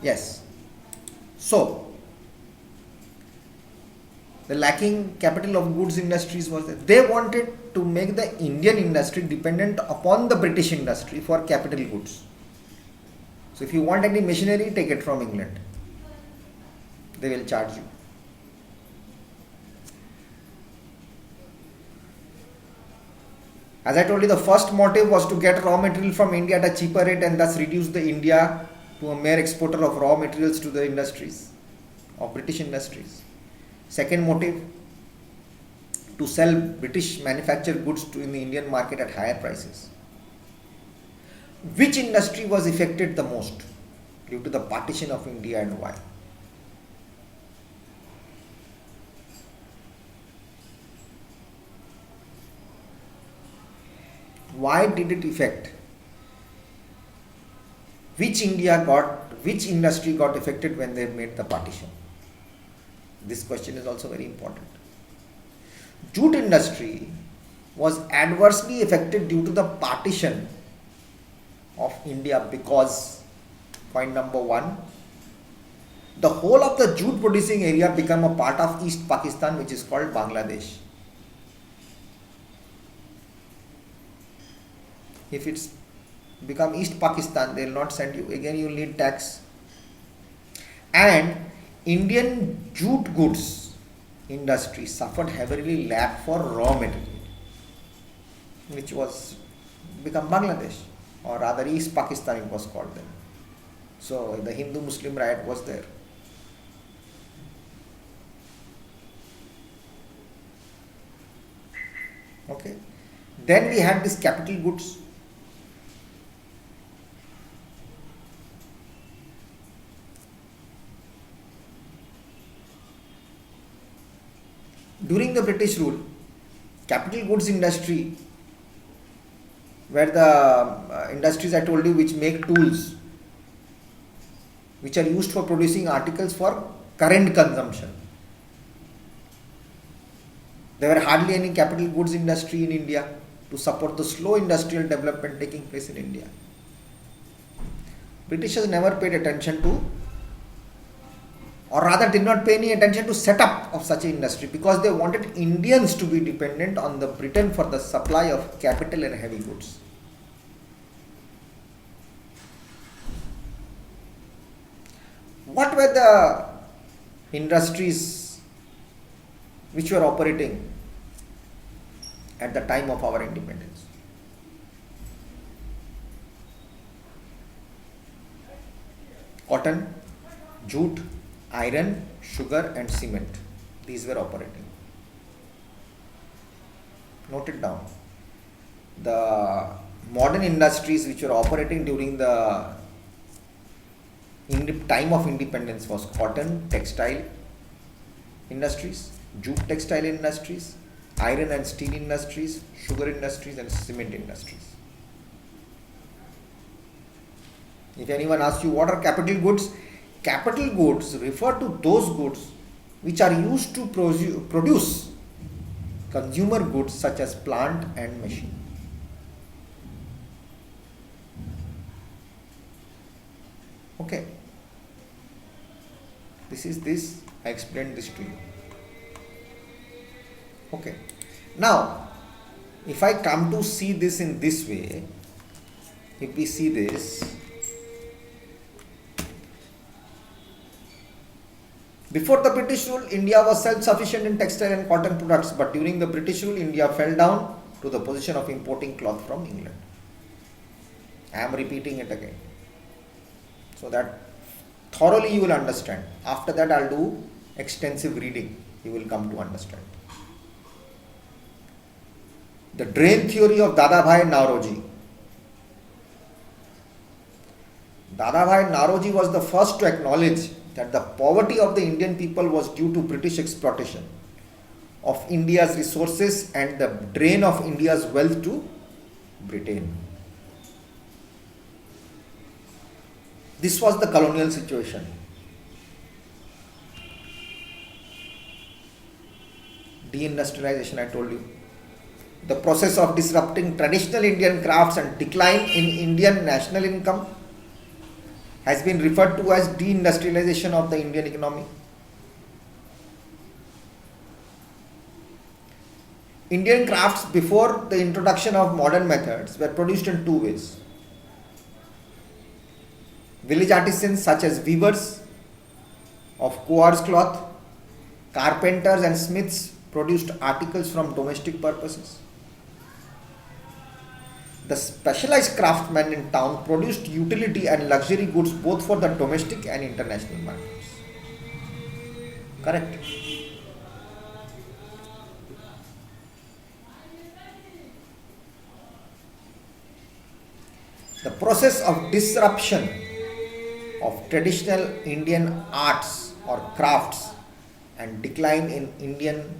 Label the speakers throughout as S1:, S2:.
S1: Yes. So, the lacking capital of goods industries was that they wanted to make the Indian industry dependent upon the British industry for capital goods. So, if you want any machinery, take it from England. They will charge you. As I told you, the first motive was to get raw material from India at a cheaper rate and thus reduce the India to a mere exporter of raw materials to the industries, of British industries. Second motive, to sell British manufactured goods in the Indian market at higher prices. Which industry was affected the most due to the partition of India and why? Why did it affect? Which industry got affected when they made the partition? This question is also very important. Jute industry was adversely affected due to the partition of India because, point number one, the whole of the jute producing area became a part of East Pakistan, which is called Bangladesh. If it's become East Pakistan, they will not send you. Again, you will need tax. And Indian jute goods industry suffered heavily lack for raw material, which was become Bangladesh, or rather East Pakistan it was called then. So the Hindu-Muslim riot was there. Okay. Then we had this capital goods. During the British rule, capital goods industry were the industries I told you which make tools, which are used for producing articles for current consumption. There were hardly any capital goods industry in India to support the slow industrial development taking place in India. Britishers never paid attention to, or rather did not pay any attention to set up of such an industry because they wanted Indians to be dependent on the Britain for the supply of capital and heavy goods. What were the industries which were operating at the time of our independence? Cotton, jute, iron, sugar and cement. These were operating. Note it down. The modern industries which were operating during the time of independence was cotton, textile industries, jute textile industries, iron and steel industries, sugar industries and cement industries. If anyone asks you what are capital goods, capital goods refer to those goods which are used to produce consumer goods such as plant and machine. Okay. This, I explained this to you. Okay. Now, if I come to see this in this way, if we see this, before the British rule, India was self-sufficient in textile and cotton products, but during the British rule, India fell down to the position of importing cloth from England. I am repeating it again, so that thoroughly you will understand. After that, I will do extensive reading. You will come to understand. The drain theory of Dadabhai Naoroji. Dadabhai Naoroji was the first to acknowledge that the poverty of the Indian people was due to British exploitation of India's resources and the drain of India's wealth to Britain. This was the colonial situation. Deindustrialization, I told you. The process of disrupting traditional Indian crafts and decline in Indian national income. has been referred to as deindustrialization of the Indian economy. Indian crafts before the introduction of modern methods were produced in two ways. Village artisans such as weavers of coarse cloth, carpenters and smiths produced articles from domestic purposes. The specialized craftsmen in town produced utility and luxury goods both for the domestic and international markets. Correct? The process of disruption of traditional Indian arts or crafts and decline in Indian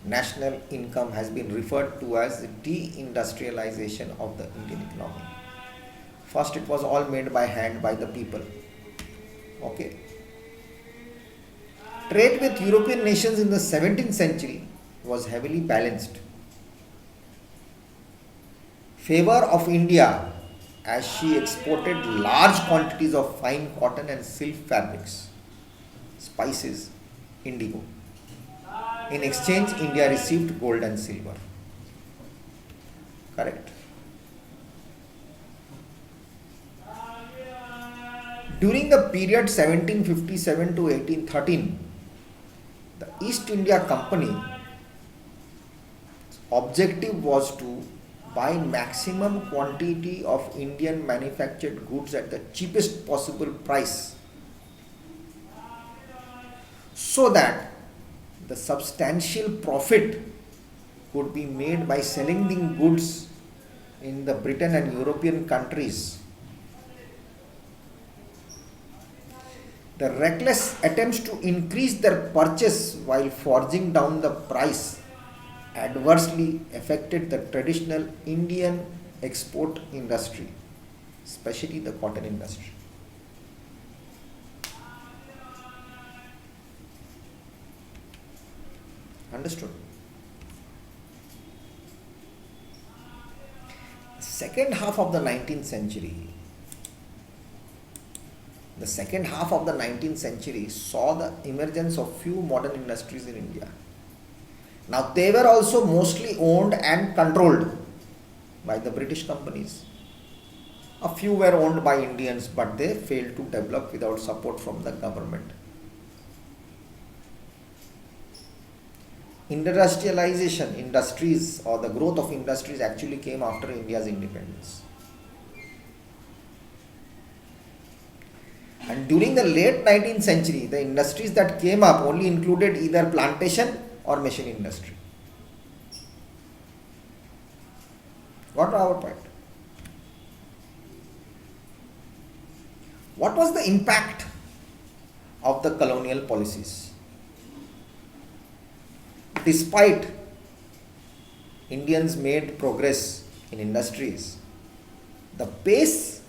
S1: national income has been referred to as deindustrialization of the Indian economy. First, it was all made by hand by the people. Okay. Trade with European nations in the 17th century was heavily balanced. Favor of India as she exported large quantities of fine cotton and silk fabrics, spices, indigo. In exchange, India received gold and silver. Correct. During the period 1757 to 1813, the East India Company objective was to buy maximum quantity of Indian manufactured goods at the cheapest possible price, so that the substantial profit could be made by selling the goods in the Britain and European countries. The reckless attempts to increase their purchase while forging down the price adversely affected the traditional Indian export industry, especially the cotton industry. Understood? Second half of the 19th century, saw the emergence of few modern industries in India. Now, they were also mostly owned and controlled by the British companies. A few were owned by Indians, but they failed to develop without support from the government. Industrialization, industries, or the growth of industries actually came after India's independence. And during the late 19th century, the industries that came up only included either plantation or machine industry. Got our point? What was the impact of the colonial policies? Despite Indians made progress in industries, the pace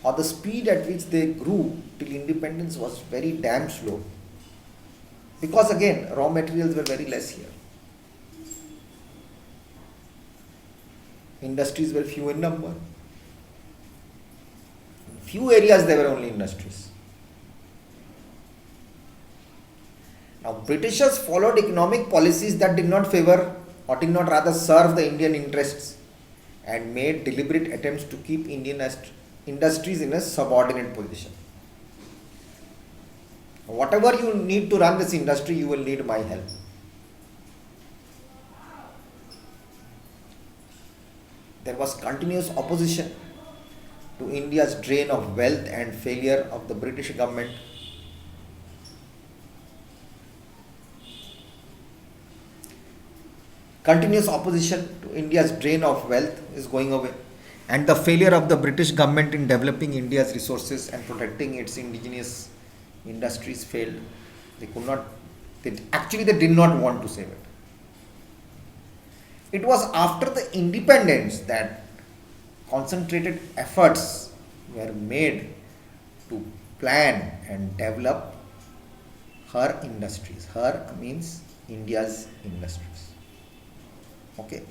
S1: or the speed at which they grew till independence was very damn slow. Because again, raw materials were very less here. Industries were few in number. In few areas there were only industries. Now, Britishers followed economic policies that did not favor or did not rather serve the Indian interests and made deliberate attempts to keep Indian industries in a subordinate position. Whatever you need to run this industry, you will need my help. There was continuous opposition to India's drain of wealth and failure of the British government. Continuous opposition to India's drain of wealth is going away, and the failure of the British government in developing India's resources and protecting its indigenous industries failed. They did not want to save it. It was after the independence that concentrated efforts were made to plan and develop her industries. Her means India's industries. Okay.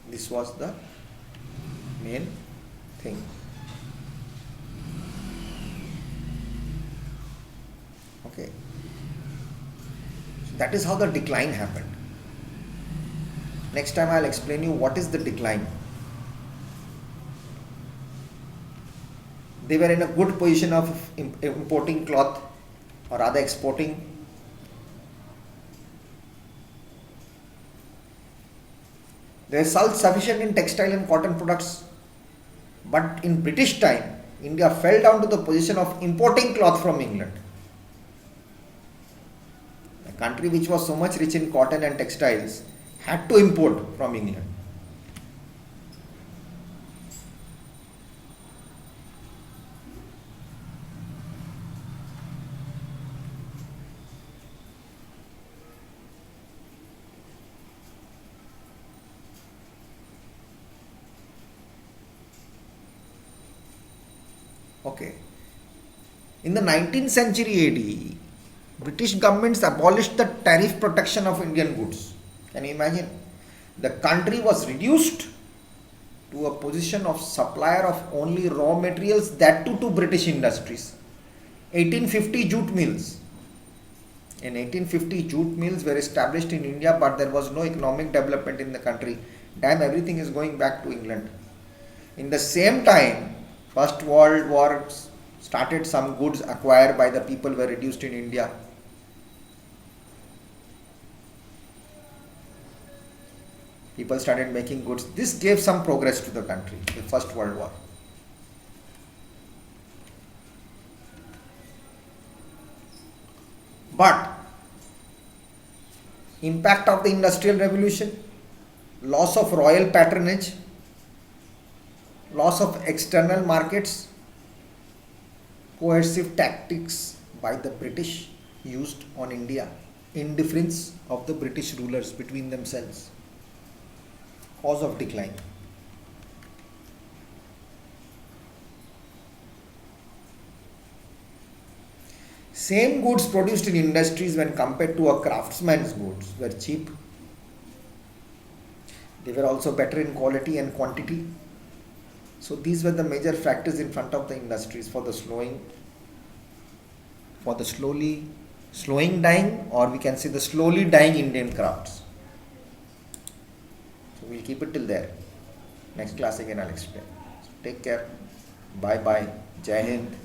S1: This was the main thing. Okay. So that is how the decline happened. Next time I'll explain you what is the decline. They were in a good position of importing cloth, or rather exporting. They were self-sufficient in textile and cotton products. But in British time, India fell down to the position of importing cloth from England. A country which was so much rich in cotton and textiles had to import from England. Okay. In the 19th century AD, British governments abolished the tariff protection of Indian goods. Can you imagine? The country was reduced to a position of supplier of only raw materials, that too to British industries. 1850 jute mills. In 1850, jute mills were established in India, but there was no economic development in the country. Damn, everything is going back to England. In the same time, First World War started, some goods acquired by the people were reduced in India. People started making goods. This gave some progress to the country, the First World War. But impact of the Industrial Revolution, loss of royal patronage, loss of external markets, coercive tactics by the British used on India, indifference of the British rulers between themselves, cause of decline. Same goods produced in industries when compared to a craftsman's goods were cheap. They were also better in quality and quantity. So these were the major factors in front of the industries for the slowing, slowing dying, or we can say the slowly dying Indian crafts. So we'll keep it till there. Next class again I'll explain. So take care. Bye bye. Jai Hind.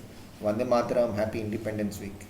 S1: Vande Mataram. Happy Independence Week.